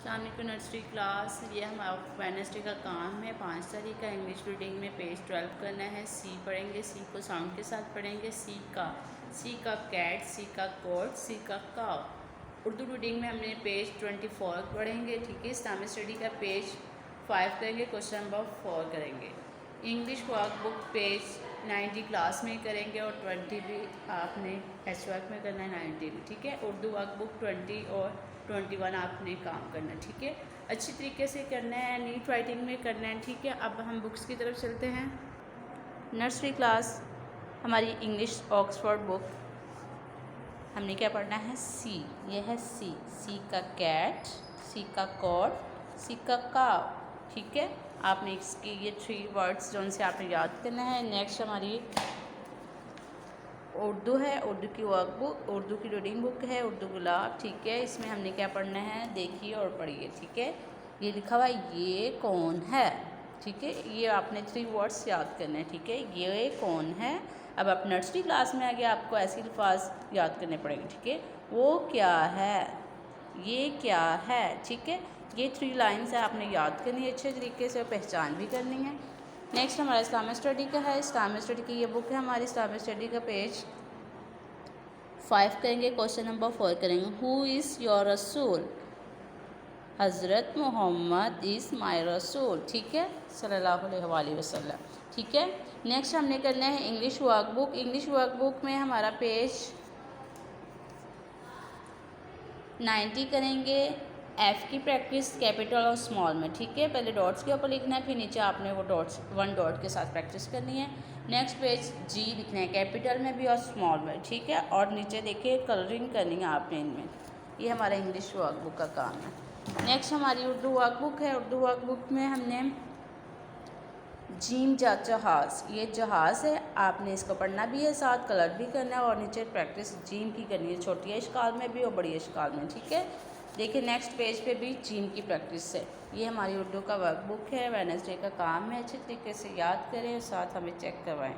को nursery class, ये हमारा वेडनेसडे का काम है 5 तारीख का। इंग्लिश रीडिंग में पेज 12 करना है। सी पढ़ेंगे, सी को साउंड के साथ पढ़ेंगे। सी का कैट, सी का कोट, सी का काव। उर्दू रीडिंग में हमने पेज 24 पढ़ेंगे, ठीक है। इस्लामिक स्टडी का पेज 5 करेंगे, क्वेश्चन नंबर 4 करेंगे। इंग्लिश वर्कबुक पेज 90 क्लास में करेंगे और 20 भी आपने एच वर्क में करना है, 90 भी, ठीक है। उर्दू वर्कबुक 20 और 21 आपने काम करना है, ठीक है। अच्छी तरीके से करना है, नीट राइटिंग में करना है, ठीक है। अब हम बुक्स की तरफ चलते हैं। नर्सरी क्लास हमारी इंग्लिश ऑक्सफोर्ड बुक, हमने क्या पढ़ना है? सी। ये है सी। सी का कैट, सी का कॉट, सी का काव, ठीक है। आपने इसके ये 3 वर्ड्स जो उनसे आपने याद करना है। नेक्स्ट हमारी उर्दू है, उर्दू की वर्कबुक, उर्दू की रीडिंग बुक है, उर्दू गुलाब, ठीक है। इसमें हमने क्या पढ़ना है? देखिए और पढ़िए, ठीक है। ये लिखा हुआ है, ये कौन है, ठीक है। ये आपने 3 वर्ड्स याद करने हैं, ठीक है। ये कौन है। अब आप नर्सरी क्लास में आगे आपको ऐसे अल्फाज याद करने पड़ेंगे, ठीक है। वो क्या है, ये क्या है, ठीक है। ये 3 लाइन्स है, आपने याद करनी है अच्छे तरीके से और पहचान भी करनी है। नेक्स्ट हमारा इस्लामिक स्टडी का है। इस्लामिक स्टडी की ये बुक है हमारी। इस्लामिक स्टडी का पेज 5 करेंगे, क्वेश्चन नंबर 4 करेंगे। हु इज़ योर रसूल? हज़रत मोहम्मद इज़ माई रसूल, ठीक है, सल्लल्लाहु अलैहि वसल्लम, ठीक है। नेक्स्ट हमने करना है इंग्लिश वर्कबुक। इंग्लिश वर्कबुक में हमारा पेज 90 करेंगे। एफ़ की प्रैक्टिस कैपिटल और स्मॉल में, ठीक है। पहले डॉट्स के ऊपर लिखना है, फिर नीचे आपने वो डॉट्स 1 डॉट के साथ प्रैक्टिस करनी है। नेक्स्ट पेज जी लिखना है कैपिटल में भी और स्मॉल में, ठीक है। और नीचे देखिए कलरिंग करनी है आपने इनमें। ये हमारा इंग्लिश वर्कबुक का काम है। नेक्स्ट हमारी उर्दू वर्कबुक है। उर्दू वर्कबुक में हमने जीम जा जहाज़, ये जहाज़ है, आपने इसको पढ़ना भी है, साथ कलर भी करना है और नीचे प्रैक्टिस जीम की करनी है, छोटी इश्काल में भी और बड़ी इश्काल में, ठीक है। देखिए नेक्स्ट पेज पे भी जीम की प्रैक्टिस है। ये हमारी उर्दू का वर्कबुक है, वेडनेसडे का काम है। अच्छे तरीके से याद करें, साथ हमें चेक करवाएं।